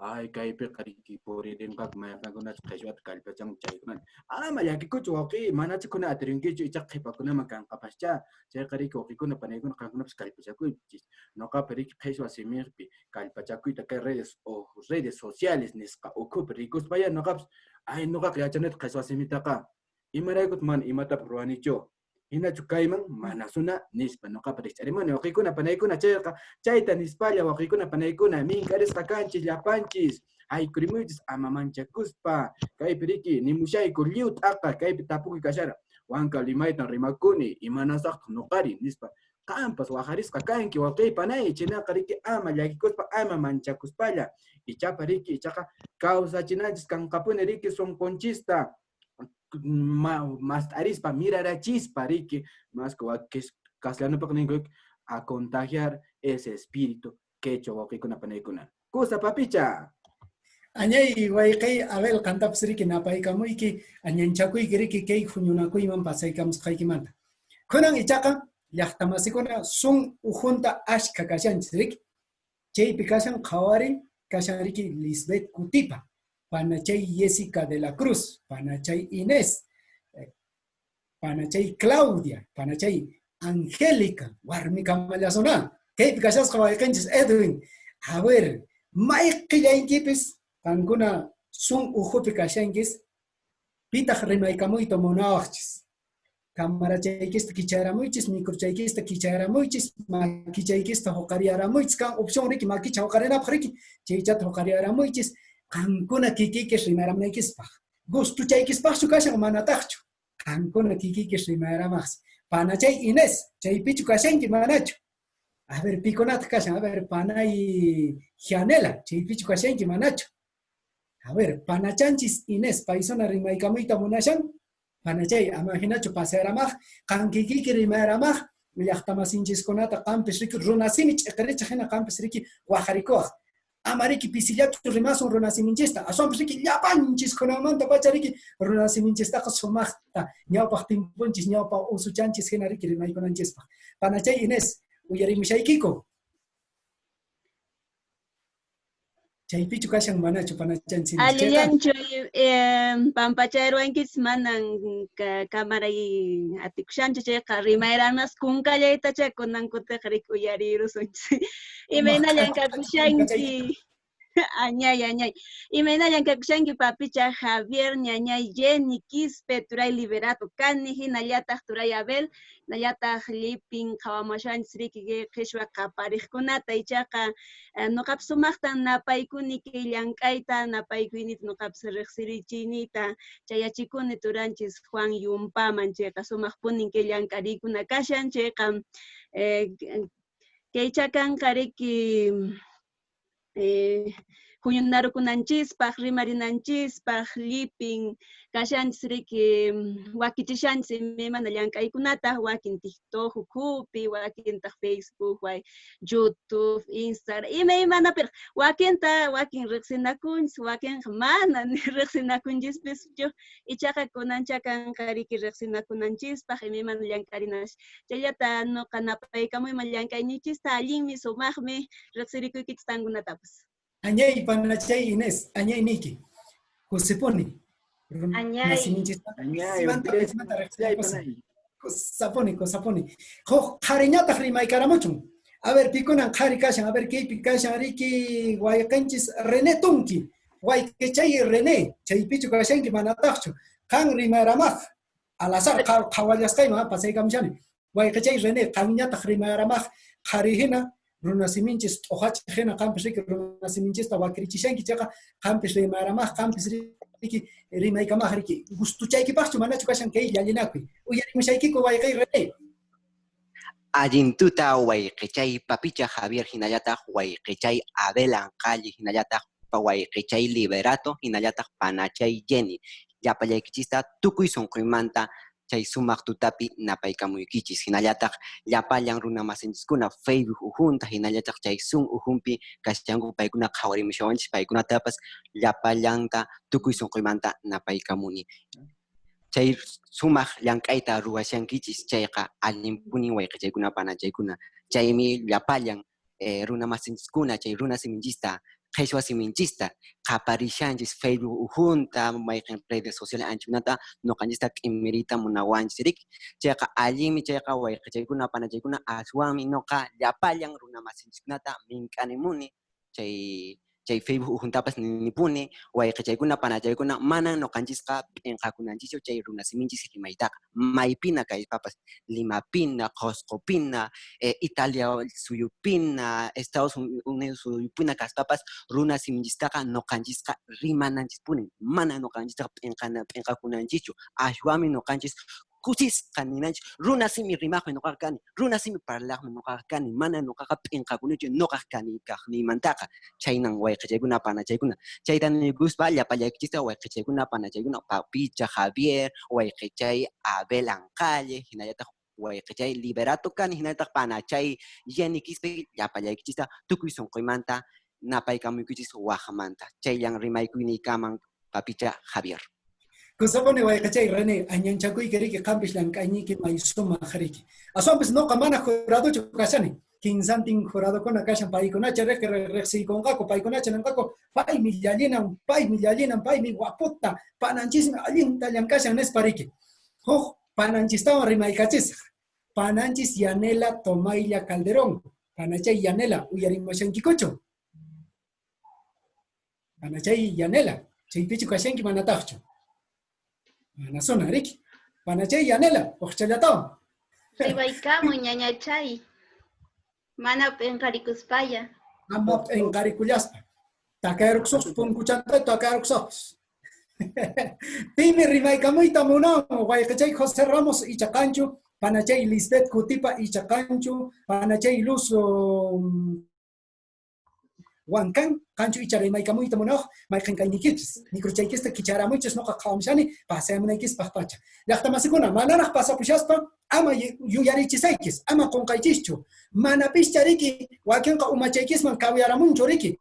Ay, kaypi qariki puririnqaq mayqankunachus qhichwata kallpachan chaykunan. Ama llakikuchu wawqi, manachikuna atirinkichu ichaq qhipakunaman kanqapascha. Chay qariki wawqikuna panaykuna qankunapas kallpachakuychis. Noqapi riki qhichwa simiqpi kallpachakuyta kay redes sociales nisqa ukhupi rikuspaya noqapas ay noqaqa yachanayta qhichwa simitaqa. Imaraykut mana imatapas ruwanichu. Hinachu kayman manasuna nispa noqapa richarimuni waqikuna panaykuna chayqa chayta nispalla waqikuna panaykuna mink'arisqa kanchis llapanchis haykurimuychis ama manchakuspa kaypi riki nimushayku lliw t'aqa kaypi tapukuy kashara wanka limaytan rimakuni imanasaqtaq nuqari nispa qampas waqarisqa kanki waqay panay chinaqa riki ama llakikuspa ama manchakuspalla ichapa riki ichaqa kawsachinanchis kanqapuni riki sunqunchista más arispa, mirarachispa, riki, más que castellano a contagiar ese espíritu que hecho waqikuna panaykuna. Kusa papicha. Añay wayqay Abel qantapas riki napaykamuyki añanchakuyki riki kay huñunakuyman pasaykamusqaykimanta. Kunan ichaqa llaqtamasikuna sun ujunta ashka kashanchis riki. Chaypi kashan qhawari kashan riki Lisbeth Kutipa. Panachay Jessica de la Cruz, Panachay Inés, Panachay Claudia, Panachay Angélica, Warmika Malasona, Kate Casas Kawaikanchis Edwin. A ver, Mike Yankipis, Kankuna Sun Ujupi Kashankis, Pita Remaikamuito Monachis, Kamarachaykista Kicharamuchis, Mikrochaykista Kicharamuchis, Makichaykista Hokariaramuchis, opción Ricky Makicha Hokarena Priki, Chichat Hokariaramuchis. Kankuna kikikis rimaramnaykispa. Gustu chaykispaq sukashan manatachu. Kankuna kikikis rimaramas. Panachay Inés, chaypichu kashanki manachu. A ver, piconata kashan, a ver, panay Gianela, chaypichu kashanki manachu. A ver, panachanchis Inés, paisona rimaykamuyta munashan. Panachay, amaginachu paseramaj, kankikiki rimaramaj. Llaqtamasinchis kunata qampis riki runasimi ch'iqricha hina qampis riki wajarikuaj. Amariki pisillatu rimasun runasiminchista. Asompis riki llapanchis kunamanta pachariki runasiminchistaqa sumaqta. Ñawpaq timpunchis, ñawpaq usuchanchis hina riki rimaykunanchispa. Panachay Inés, uyarimushaykiku. Chaypichu kashan manachu panachanchis. Alillanchu pampachayruankis manan kamaray atikushanchu chayqa rimayranas kunkallayta chay kunankutaq riki uyarirusunchis. Imaynallan kakushanki. Añay, añay. Imaynayan kakushanki papicha Javier, ñañay Jenny, Quispe, Turay Liberato, Cani, hinallataq Turay Abel, nallataq Lipin, Kawamashanchis riki qishwa qaparikkunata ichaqa nuqapas sumaqtan napaykuni kay llank'ayta, napaykuynita nuqapas riqsirichinita, chayachikuni turanchis Juan Yumpaman, chayqa sumaqpunin kay llank'arikuna kashan, chayqa kay chakanqa riki huñunarukunanchispaq, rimarinanchispaq, llipin kashanchis riki wakichishanchis imana llank'aykunata, wakin TikTok ukhupi, wakintaq Facebook, YouTube, Instagram, imanapir wakin riqsinakunchis, wakinqa mana ni riqsinakunchispis, ichaqa kunanchakanqa riki riqsinakunanchispaq, imana llank'arinash. Chayllata nuqa napaykamuyman llank'aynichista allinmi, sumaqmi, riqsirikuykichis tankunatapas. Añay panachay Inés, añay Niki. Joseponi. Añay. Saponi. Jariñata rimaykaramuchun. A ver, pikunan jari kashan, a ver, kaypi kashan riki guaycanchis René Tunki. Guayquechay René, chaypichu kashanki manatachu. Kan rimayramaj. Al azar, kawallaskayma, pasay kamchani. Guayquechay René, kaniñata rimayramaj. Jarijina. Runasiminchis ohachi hena campus riki runasiminchis ta wakirichishanki chaqa campus rimaramaj campus riki rimaykamaj riki gustuchaykipaqchu manachu kashan kay llallinakuy uyarimushaykiku wayqay René. Allintuta wayqichay papicha Javier hinallataq wayqichay Abel Anqalli hinallataq wayqichay Liberato hinallataq panachay Jenny llapallaykichista tukuy sunquymanta chay sumaq tutapi napaykamuykichis hinallataq llapallan runa masinchiskuna Facebook ujunta hinallataq chay sun ujunpi kashanku paykuna qhawarimushawanchis paykunatapas llapallanta tukuy sunquymanta napaykamuni. Chay sumaq llank'ayta ruwashankichis chayqa allinpuni wayqichaykuna panachaykuna chaymi llapallan runa masinchiskuna chay runa siminchista qhishwa siminchista qaparishanchis Facebook ujunta mayqin redes sociales anchunata noqanchista q'imirita munawanchis rik chayqa allinmi chayqa wayqichaykuna panachaykuna aswanmi noqa llapallan runa masinchikkunata mink'animuni chay Facebook ujuntapas nipuni wayqichaykuna panachaykuna manan noqanchisqa p'inqakunanchischu chay runa siminchis rimaytaqa maypina kaypapas Limapina, Qosqopina, Italia suyupina, Estados Unidos suyupina kaspapas runa siminchistaqa noqanchisqa rimananchispuni mana noqanchisqa p'inqakunanchichu ashwami noqanchis kuchisqa ninanchis runa simi rimaqmi noqaqa kani runa simi parlaqmi noqaqa kani mana noqaqa p'inqakunichu noqaq kani kaqniymantaqa chaynan wayqichaykuna panachaykuna chayta nikuspa llapallaykichisqa wayqichaykuna panachaykuna papicha Javier wayqichay Abel Anqalli hinallataq wayqichay Liberato kani hinallataq panachay Jenny Quispe llapallaykichisqa tukuy sunquymanta napaykamuykichis waqmanta chayllan rimaykuyninkaman papicha Javier. Kusapone wayqichay René, añanchakuyki riki qampish llank'ayniki maysuma riki. Aswanpis noqa mana juradochu kashani. Kinsantin juradokuna kashan paykunacha riqsiykunqaku paykunacha nanqaku paymi llallinan, paymi waputa, pananchismi allinta llank'ashan nispa riki. Huk pananchistaman rimaykachisaq. Pananchis Yanela Tomaylla Calderón. Panachay Yanela, uyarimashankikuchu. Panachay Yanela, chaypichu kashanki manataqchu. Manasuna riki. Panachay Yanela, uqchallatawan. Ribaykamu ñañachay. Mana p'inqarikuspaya. Ama p'inqarikullaspa. Takayruqsuqs punkuchanta takayruqsuqs. Pimi rimaykamuyta munawan wayqichay José Ramos ichakanchu, panachay Lisbeth Kutipa ichakanchu, panachay Luz Huancan, kanchu icha rimaykamuyta munawan mayqin kaynikichis. Nikruchaykista kicharamuychis noqa qhawamshani paseamunaykis paqpacha. Llaqtamasikuna manaraq pasapushaspa ama yuyarichisaykis, ama qunqaychischu. Manapischa riki wakinqa umachaykisman kawyaramunchu riki.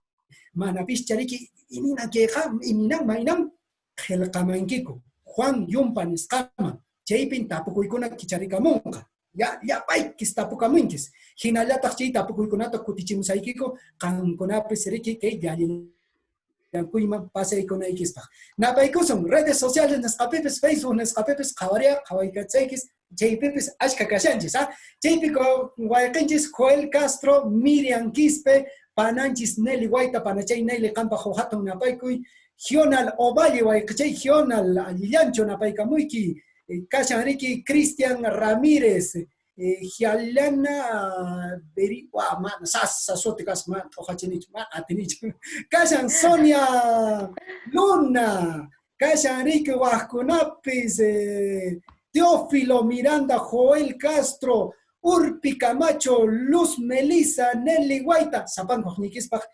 Manapischa riki imina kayqa iminan maynan qillqamankiku. Juan Yumpa nisqama. Chaypin tapukuykuna kicharikamunqa. Llapaykis tapukamunkis. Hinallataq chay tapukuykunata kutichimusaykiku qankunapis riki kay llallankuyman pasaykunaykispaq. Napaykusun redes sociales nisqapipis Facebook nisqapipis qhawaykatsaykis chaypipis ashka kashanchis. Chaypi wayqinchis Joel Castro, Miriam Quispe, pananchis Nelly Guaita, panachay Nelly Campa Johaton Napaikui, Gional Ovalle, Guaychay, Gional Alillancho Napaicamuiki, Cashanriki, Cristian Ramírez, Gialana Berigua, man, Sasa Soticas, man, Ojachinich, man, Atinich, Cashan Sonia Luna, Cashanriki Huascunapis, Teófilo Miranda, Joel Castro, Urpi Camacho, Luz Melissa, Nelly Guaita, Sapan Hojnikispach,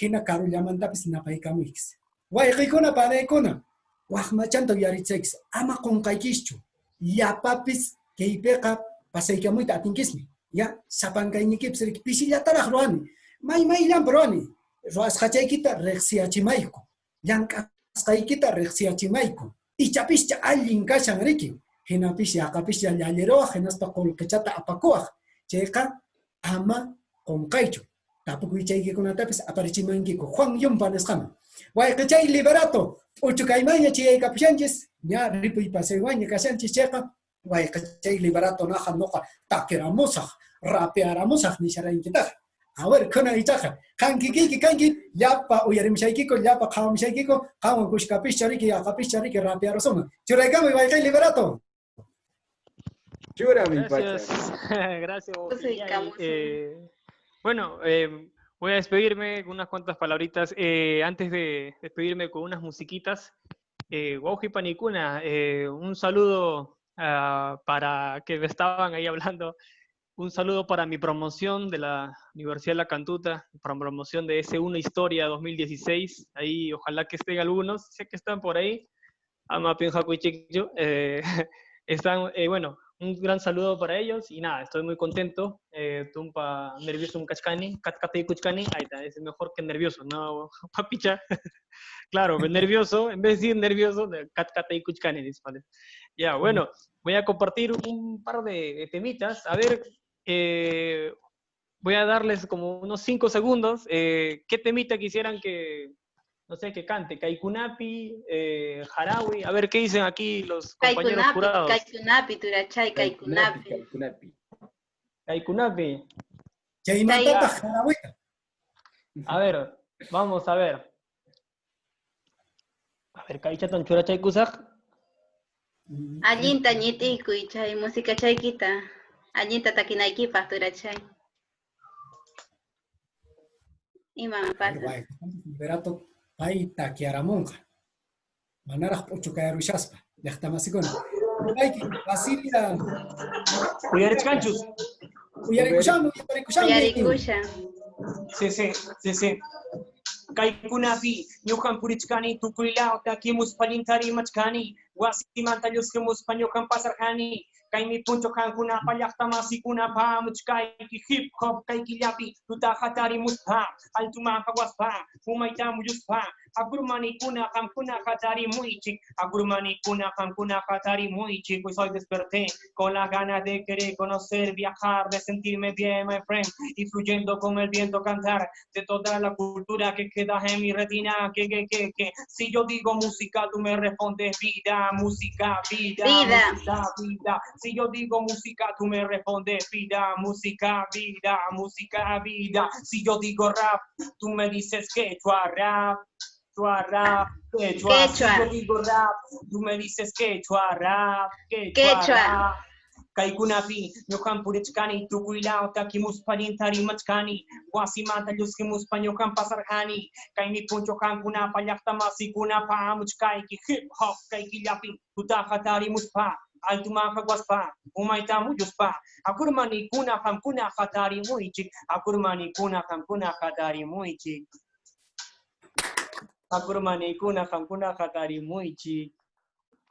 Hina Karullamantapis Napaikamix. Guayricona Panecona, Guajmachanto Yaritzex, Ama con Kaikischu, Yapapis, Keipeca, Pasaicamuita Atinkismi, Ya, Sapan Kainikipsik, Pisilla Ruani, May Lambroni, Roas Hachaikita, Rexia Chimaico, Yanka Skaikita, Rexia Chimaico, y Chapischa Alin Kashan Riki. Hinapisha, Capisha, Yaleroa, Henasta Colcachata Apacoa, Checa, Ama, con Caicho. Tapu Chayki con Atapis, Aparichimangico, Juan Yumpanescama. Guaycachay Liberato, Uchucaimaya, Chia Capianches, Ya Ripi Paseguaña, Casanchis Checa, Guaycachay Liberato, Naja Noja, Takera Mosa, Rapeara Mosa, Nishara Inquitar. A ver, con Aitaja, Kanki, Yapa, Uyarimshaikiko, Yapa, Kamshaikiko, Kawan Kushkapishariki, Akapishariki, Rapeara Soma. Churagami, Guaycay Liberato. Gracias, gracias. Bueno, voy a despedirme con unas cuantas palabritas. Antes de despedirme con unas musiquitas, Wauji Panicuna, un saludo para que me estaban ahí hablando. Un saludo para mi promoción de la Universidad de La Cantuta, para promoción de S1 Historia 2016. Ahí ojalá que estén algunos, sé que están por ahí. Están, bueno, un gran saludo para ellos y nada, estoy muy contento. Tumpa nervioso un cachcani, catcate y cuchcani, ahí está, es mejor que nervioso, ¿no, papicha? Claro, nervioso, en vez de decir nervioso, catcate y cuchcani, dispare. Ya, bueno, voy a compartir un par de temitas. A ver, voy a darles como unos 5 segundos. ¿Qué temita quisieran que, no sé, que cante? Kaikunapi, Jarawi, a ver qué dicen aquí los compañeros jurados. Kaikunapi, Turachay, Kaikunapi. Kaikunapi. Chaimantata Jarahuita. A ver, vamos a ver. A ver, Kaichaton Churachay Kusak. Allinta ñitiku y chay, música chaykita. Allinta takinaykipa, Turachay. Ima pasa. Liberato. Paita Kiaramonja. Manara Pochucayarushaspa. Yachtamasicona. Basilia. Uyarichkanchus. Uyarikusham. Uyarikusha. Sí. Kaikunapi, Ñukan Purichkani, Tukuilao, Takimus Palintari Machkani, Guasimanta Yuskimus Pañokan Pasarjani, Kaimi Puncho Kankuna, Payachtamasicuna, Pamuchkai, Hip Hop, Kaikillapi, Tutahatari Muspa, Altuma Pawaspa, Umaitamu Yuspa, Agurmani Kuna, Kamkuna Hatari Muichik, Agurmani Kuna, Kamkuna Hatari Muichik, pues hoy desperté con la gana de querer conocer, viajar, de sentirme bien, my friend, y fluyendo con el viento cantar de toda la cultura que queda en mi retina, que, si yo digo música, tú me respondes vida, música, vida. Vida. Si yo digo música, tú me respondes vida, música, vida, música, vida. Si yo digo rap, tú me dices quechua, rap, quechua. Si yo digo rap, tú me dices quechua, rap, quechua. Kaikunapi, Ñukan Purichkani, Tukuilao, Takimus Palintari Machkani, Guasimanta Yuskimus Pañokan Pasarjani, Kaimi Puncho Kankuna, Payachtamasicuna, Pamuchkaiki, Hip Hop, Kaikillapi, Tutahatari Muspa, Altumaka Guaspa, Umaitamu Yuspa, Akurmani Kuna, Kamkuna Hatari Muichik, Akurmani Kuna, Kamkuna Hatari Muichik. Akurmani Kuna, Kamkuna Hatari Muichik.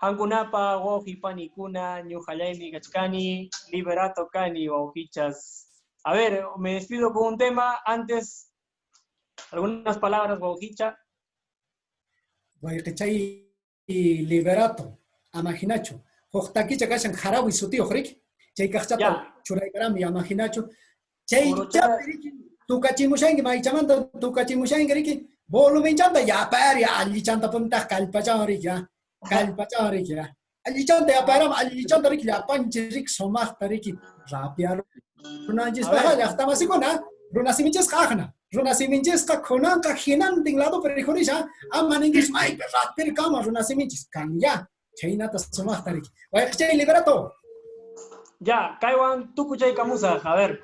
Hankunapa, Wauji Panicuna, Ñujalaymi Gachkani, Liberato Cani, Waujichas. A ver, me despido con un tema. Antes, algunas palabras, Waujicha. Guaycachay Liberato, Amaginacho. Hojtaquicha Kashan Jarawi Sutio Hrik, Chay Kachata, Churaykarami, Amaginacho. Chay Chapiriki, Tukachimushangi, Maichamanta, Tukachimushangi, Volumen Chanta, ya Paria, Alichanta Punta, Calpacharika. Calpacharika. Alichanta, ya Param, Alichanta Riki, Panchirik, Somach Tariki, Rapiar. Runajis Baja, Tamasicona, Runasimichas Kahana. runasiminchesqa khunanqa hinantin lado perijorisha ama ninkish maypi ratpiri kama runasiminchis kanya chaynata sumaqta riki wayqichay liberato Ya, kaywan tukuchay kamusa, a ver.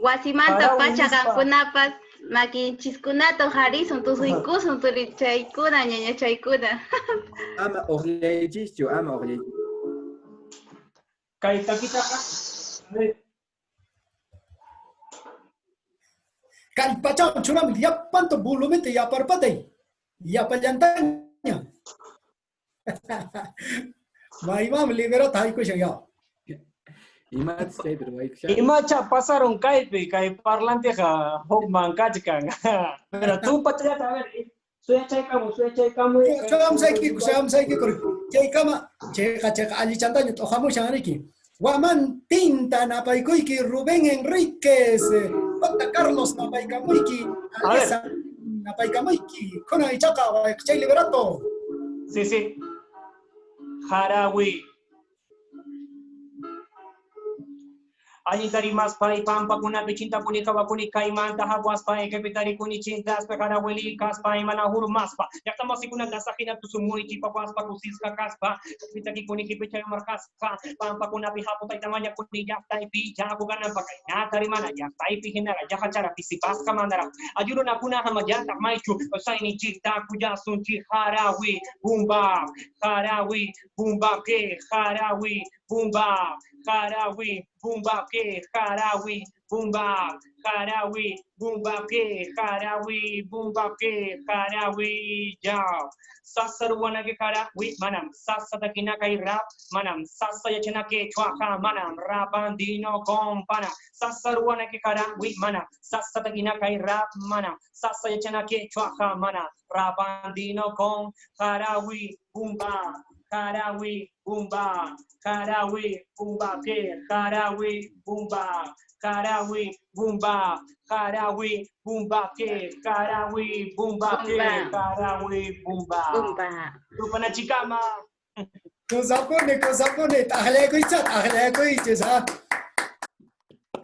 Wasimanta pachakankunapas makinchiskunato harisun tusuykusun turichaykuna ñañachaykuna. Ama oqllaychischu, ama oqllaychischu. Kay takitaqa, a ver. Kalpacham churam yapanto bulumete yaparpatay yapallantaña maymam liberato haykusha ya Imatis kay pero Imacha pasaron kaypi, kay parlanteja hokman kachkan. Pero tú patriata, a ver, suya kamu. Sayam saiki kuri. Chay kama, cheka ali chantaño tojamos chanariki. Waman tinta napaikuiki Rubén Enríquez, J. Carlos napaikamuiki, Alesa napaikamuiki, Kona Ichaka, Chay Liberato. Sí. Harawi. Anitari mas pai pampa kuna pichinta punika wakuni kaimanta hawas pai kepitari kuni chintas pekara weli kaspa imana huru maspa yakta masikuna dasakina tusumuni kipa paspa kusiska kaspa pitaki kuni kipicha markaspa pampa kuna pihapo taitamanya kuni yakta ipi jago gana pakai natari mana yakta ipi hinara jahachara pisipas kamandara ajuru na kuna hamajanta maichu saini jita kuja sunchi harawi bumba ke harawi bumba Harawi, bumba ke, harawi, bumba, harawi, bumba ke, harawi, bumba ke, harawi, ya. Sasarwana ke harawi, manam, sasa takina kai rap, manam, sasa yachana ke chwaka, manam, rapandino kompana. Sasarwana ke harawi, manam, sasa takina kai rap, manam, sasa yachana ke chwaka, manam, rapandino kom, harawi, bumba. Karawi, bumba, ke, karawi, bumba, ke, karawi, bumba. Tupana chikama. Kusapone, tahlekuichis, ha.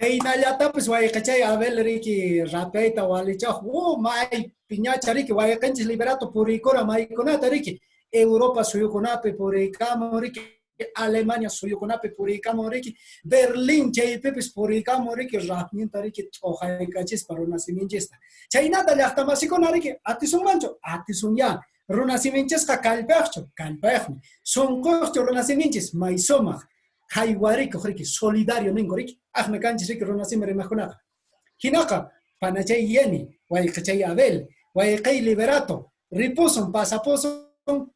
Inayata pues wayqichay Abel riki rapeita walichaq, may piñacha riki wayqinchis liberato purikura maykunata riki. Europa suyukunapi purikamo riki, Alemania suyukunapi purikamo riki, Berlin chaypipis purikamo riki, rapninta riki tqohaykachispa runasiminchista. Chaynata llaqtamasikuna riki, atisun mancho, atisun ya, runasiminchesqa kallpaqchu, kallpaqmi, sunquqchu runasiminchis, maysumaq, haywariku riki, solidario ninku riki, aqmi kanchis riki runasimi rimaqkunaqa. Hinaqa, panachay yeni, wayqichay Abel, wayqay liberato, ripusun, pasapusun,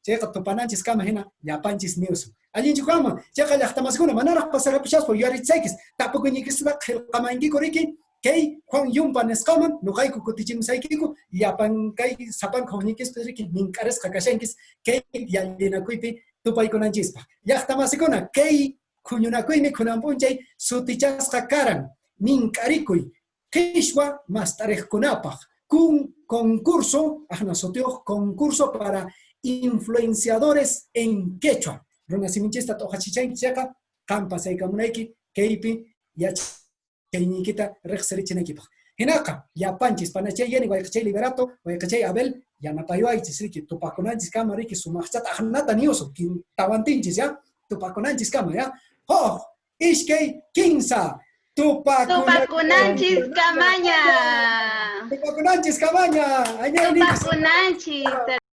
chayqa tupananchis kama hina llapanchis niusun. Allinchu kama, chayqa llaqtamasikuna manaraq pasarapushaspa yuyarichisaykis, tapukuñikisqa qillqamankiku riki, kay Juan Yumpa nisqaman, nuqayku kutichimusaykiku, llapan kay sapanka huñikispis riki, mink'arisqa kashankis, kay yallinakuypi tupaykunanchispa. Llaqtamasikuna, kay khuñunakuymi kunanpunchay sutichasqa karan, mink'arikuy, qishwa mastariqkunapaq, concurso, concurso para influenciadores en quechua. Runasiminchista toqachichanchika, kampasaykamunayki, kaypi yachaynikita riqsirichinaykipak. Hinaqa, yapanchis, panachay yani wayqichay liberato, wayqichay Abel, yanapayuaychis riki, tupakunanchis kama riki, sumaqchata ahnata niuso, tawantinchis ya, tupakunanchis kama ya. Ishkay kinsa, Tupakunanchis kamaña. Tupakunanchis kamaña. Tupakunanchis.